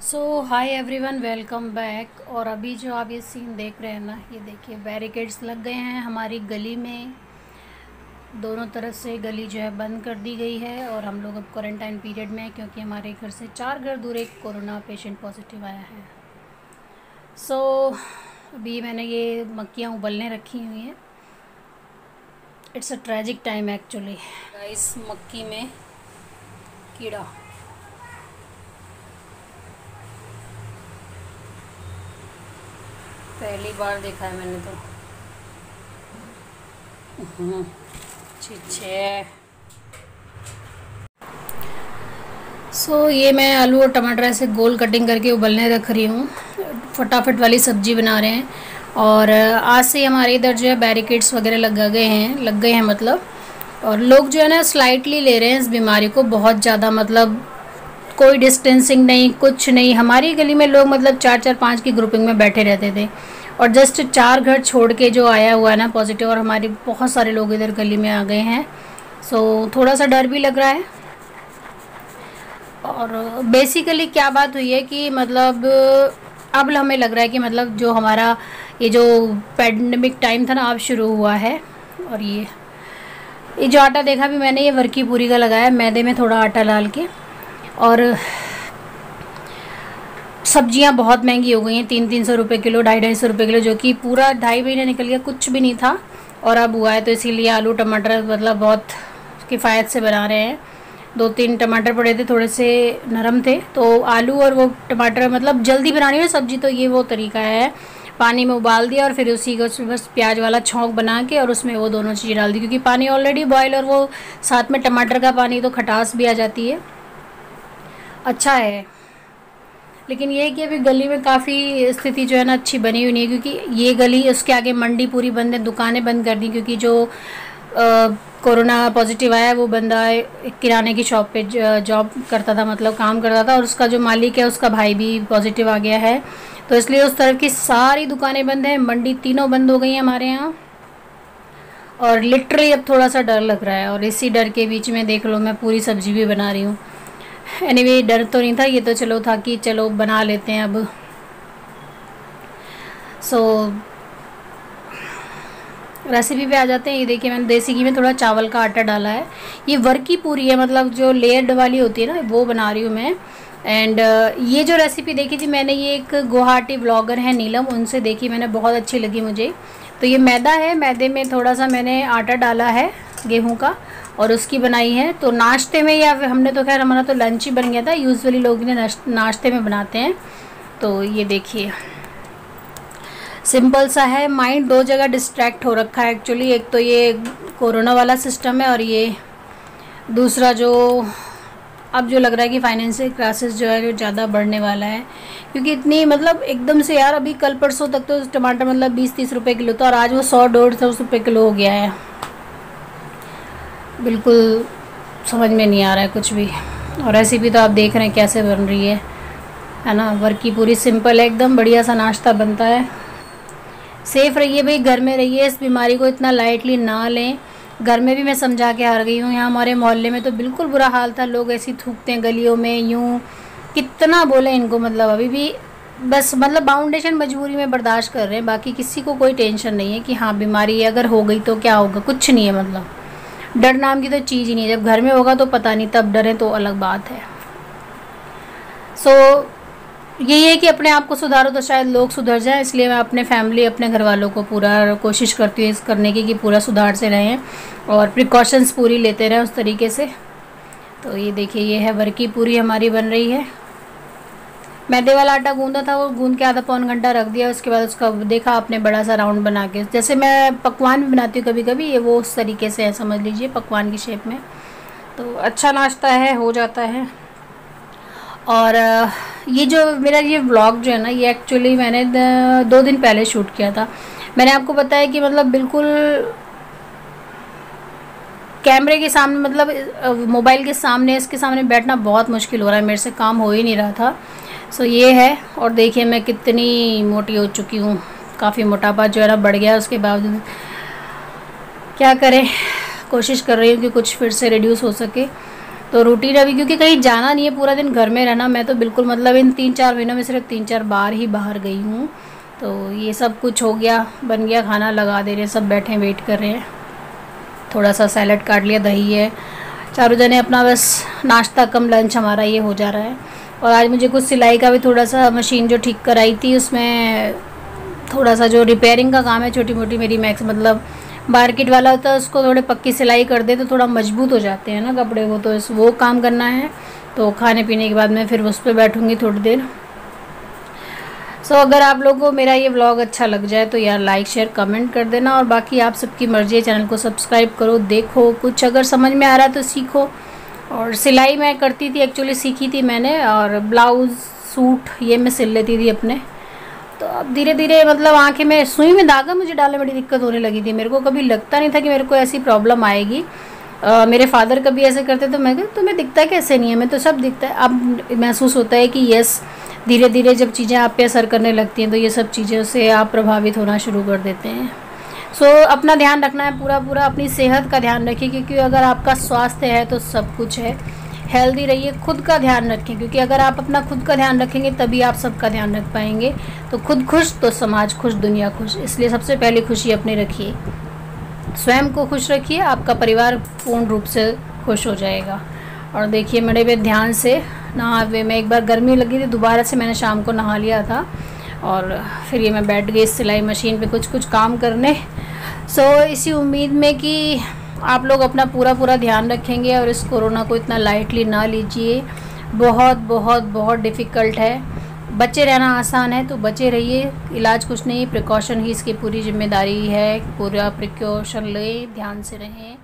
सो hi everyone, welcome back. और अभी जो आप ये सीन देख रहे हैं ना, ये देखिए बैरिकेड्स लग गए हैं हमारी गली में। दोनों तरफ से गली जो है बंद कर दी गई है और हम लोग अब क्वारंटाइन पीरियड में हैं क्योंकि हमारे घर से 4 घर दूर एक कोरोना पेशेंट पॉजिटिव आया है। सो अभी मैंने ये मक्खियाँ उबलने रखी हुई हैं। It's a tragic time actually guys. मक्खी में कीड़ा, पहली बार देखा है मैंने तो। छे। सो ये मैं आलू और टमाटर ऐसे गोल कटिंग करके उबलने रख रही हूँ। फटाफट वाली सब्जी बना रहे हैं। और आज से हमारे इधर जो है बैरिकेड्स वगैरह लग गए हैं मतलब। और लोग जो है ना स्लाइटली ले रहे हैं इस बीमारी को बहुत ज़्यादा, मतलब कोई डिस्टेंसिंग नहीं, कुछ नहीं। हमारी गली में लोग मतलब 4-4-5 की ग्रुपिंग में बैठे रहते थे और जस्ट 4 घर छोड़ के जो आया हुआ है ना पॉजिटिव, और हमारे बहुत सारे लोग इधर गली में आ गए हैं। सो थोड़ा सा डर भी लग रहा है। और बेसिकली क्या बात हुई है कि मतलब अब हमें लग रहा है कि मतलब जो हमारा ये जो पैंडेमिक टाइम था ना अब शुरू हुआ है। और ये जो आटा देखा भी मैंने, ये वर्की पूरी का लगाया, मैदे में थोड़ा आटा डाल के। और सब्जियां बहुत महंगी हो गई हैं, 300-300 रुपये किलो, 250-250 रुपये किलो, जो कि पूरा 2.5 महीने निकल गया, कुछ भी नहीं था और अब हुआ है। तो इसीलिए आलू टमाटर मतलब बहुत किफ़ायत से बना रहे हैं। 2-3 टमाटर पड़े थे, थोड़े से नरम थे, तो आलू और वो टमाटर मतलब जल्दी बनानी है सब्जी, तो ये वो तरीका है। पानी में उबाल दिया और फिर उसी को बस प्याज वाला छौंक बना के और उसमें वो दोनों चीज़ें डाल दी, क्योंकि पानी ऑलरेडी बॉयल और वो साथ में टमाटर का पानी, तो खटास भी आ जाती है। अच्छा है। लेकिन ये है कि अभी गली में काफ़ी स्थिति जो है ना अच्छी बनी हुई नहीं है, क्योंकि ये गली, उसके आगे मंडी पूरी बंद है, दुकानें बंद कर दी, क्योंकि जो कोरोना पॉजिटिव आया है वो बंदा एक किराने की शॉप पे जॉब करता था, मतलब काम करता था, और उसका जो मालिक है उसका भाई भी पॉजिटिव आ गया है। तो इसलिए उस तरफ की सारी दुकानें बंद हैं, मंडी तीनों बंद हो गई हैं हमारे यहाँ। और लिटरली अब थोड़ा सा डर लग रहा है, और इसी डर के बीच में देख लो मैं पूरी सब्जी भी बना रही हूँ। एनीवे डर तो नहीं था, ये तो चलो था कि चलो बना लेते हैं अब। सो रेसिपी पे आ जाते हैं। ये देखिए मैंने देसी घी में थोड़ा चावल का आटा डाला है। ये वर्की पूरी है, मतलब जो लेयर्ड वाली होती है ना, वो बना रही हूँ मैं। एंड ये जो रेसिपी देखी थी मैंने, ये एक गुवाहाटी ब्लॉगर है नीलम, उनसे देखी मैंने, बहुत अच्छी लगी मुझे। तो ये मैदा है, मैदे में थोड़ा सा मैंने आटा डाला है गेहूं का, और उसकी बनाई है। तो नाश्ते में, या हमने तो खैर हमारा तो लंच ही बन गया था, यूजुअली लोग ने नाश्ते में बनाते हैं। तो ये देखिए सिंपल सा है। माइंड दो जगह डिस्ट्रैक्ट हो रखा है एक्चुअली। एक तो ये कोरोना वाला सिस्टम है, और ये दूसरा जो अब जो लग रहा है कि फाइनेंशियल क्राइसिस जो है जो ज़्यादा बढ़ने वाला है, क्योंकि इतनी मतलब एकदम से यार, अभी कल परसों तक तो टमाटर मतलब 20-30 रुपये किलो था, और आज वो 100-150 रुपये किलो हो गया है। बिल्कुल समझ में नहीं आ रहा है कुछ भी। और रेसिपी तो आप देख रहे हैं कैसे बन रही है ना। वर्की पूरी सिंपल है, एकदम बढ़िया सा नाश्ता बनता है। सेफ़ रहिए भाई, घर में रहिए, इस बीमारी को इतना लाइटली ना लें। घर में भी मैं समझा के हार गई हूँ। यहाँ हमारे मोहल्ले में तो बिल्कुल बुरा हाल था, लोग ऐसे थूकते हैं गलियों में, यूँ कितना बोले इनको, मतलब अभी भी बस मतलब बाउंडेशन मजबूरी में बर्दाश्त कर रहे हैं। बाकी किसी को कोई टेंशन नहीं है कि हाँ बीमारी अगर हो गई तो क्या होगा, कुछ नहीं है। मतलब डर नाम की तो चीज़ ही नहीं है। जब घर में होगा तो पता नहीं, तब डरें तो अलग बात है। सो यही है कि अपने आप को सुधारो तो शायद लोग सुधर जाएं, इसलिए मैं अपने फैमिली, अपने घर वालों को पूरा कोशिश करती हूँ इस करने की कि पूरा सुधार से रहें और प्रिकॉशंस पूरी लेते रहें उस तरीके से। तो ये देखिए, ये है वर्की पूरी हमारी बन रही है। मैदे वाला आटा गूंदा था, वो गूंद के आधा पौन घंटा रख दिया, उसके बाद उसका देखा आपने बड़ा सा राउंड बना के, जैसे मैं पकवान भी बनाती हूँ कभी कभी, ये वो उस तरीके से है, समझ लीजिए पकवान की शेप में। तो अच्छा नाश्ता है, हो जाता है। और ये जो मेरा ये व्लॉग जो है ना, ये एक्चुअली मैंने 2 दिन पहले शूट किया था। मैंने आपको बताया कि मतलब बिल्कुल कैमरे के सामने, मतलब मोबाइल के सामने, इसके सामने बैठना बहुत मुश्किल हो रहा है, मेरे से काम हो ही नहीं रहा था। सो ये है। और देखिए मैं कितनी मोटी हो चुकी हूँ, काफ़ी मोटापा जो है ना बढ़ गया। उसके बावजूद क्या करें, कोशिश कर रही हूँ कि कुछ फिर से रिड्यूस हो सके। तो रूटीन अभी, क्योंकि कहीं जाना नहीं है, पूरा दिन घर में रहना, मैं तो बिल्कुल मतलब इन 3-4 महीनों में सिर्फ 3-4 बार ही बाहर गई हूँ। तो ये सब कुछ हो गया, बन गया, खाना लगा दे रहे, सब बैठे वेट कर रहे हैं। थोड़ा सा सैलड काट लिया, दही है, चारों जने अपना बस नाश्ता कम लंच हमारा ये हो जा रहा है। और आज मुझे कुछ सिलाई का भी थोड़ा सा, मशीन जो ठीक कराई थी उसमें थोड़ा सा जो रिपेयरिंग का काम है, छोटी मोटी मेरी मैक्स मतलब मार्केट वाला होता है, उसको थोड़े पक्की सिलाई कर दे तो थोड़ा मजबूत हो जाते हैं ना कपड़े वो, तो वो काम करना है। तो खाने पीने के बाद मैं फिर उस पर बैठूँगी थोड़ी देर। सो अगर आप लोगों को मेरा ये व्लॉग अच्छा लग जाए तो यार लाइक शेयर कमेंट कर देना, और बाकी आप सबकी मर्ज़ी है, चैनल को सब्सक्राइब करो, देखो, कुछ अगर समझ में आ रहा है तो सीखो। और सिलाई मैं करती थी, एक्चुअली सीखी थी मैंने, और ब्लाउज़ सूट ये मैं सिल लेती थी अपने। तो अब धीरे धीरे मतलब आंखें में सुई में धागा मुझे डालने बड़ी दिक्कत होने लगी थी। मेरे को कभी लगता नहीं था कि मेरे को ऐसी प्रॉब्लम आएगी। मेरे फादर कभी ऐसे करते तो मैं कहती तुम्हें दिखता है कैसे नहीं है, मैं तो सब दिखता है। अब महसूस होता है कि यस, धीरे धीरे जब चीज़ें आप पे असर करने लगती हैं तो ये सब चीज़ों से आप प्रभावित होना शुरू कर देते हैं। सो अपना ध्यान रखना है, पूरा पूरा अपनी सेहत का ध्यान रखिए, क्योंकि अगर आपका स्वास्थ्य है तो सब कुछ है। हेल्दी रहिए, खुद का ध्यान रखें, क्योंकि अगर आप अपना खुद का ध्यान रखेंगे तभी आप सबका ध्यान रख पाएंगे। तो खुद खुश तो समाज खुश, दुनिया खुश। इसलिए सबसे पहले खुशी अपनी रखिए, स्वयं को खुश रखिए, आपका परिवार पूर्ण रूप से खुश हो जाएगा। और देखिए मेरे पे ध्यान से नहा, मैं एक बार गर्मी लगी थी, दोबारा से मैंने शाम को नहा लिया था, और फिर ये मैं बैठ गई सिलाई मशीन पे कुछ काम करने। सो इसी उम्मीद में कि आप लोग अपना पूरा पूरा ध्यान रखेंगे और इस कोरोना को इतना लाइटली ना लीजिए। बहुत बहुत बहुत डिफ़िकल्ट है। बचे रहना आसान है तो बचे रहिए, इलाज कुछ नहीं, प्रिकॉशन ही इसकी पूरी जिम्मेदारी है। पूरा प्रिकॉशन लें, ध्यान से रहें।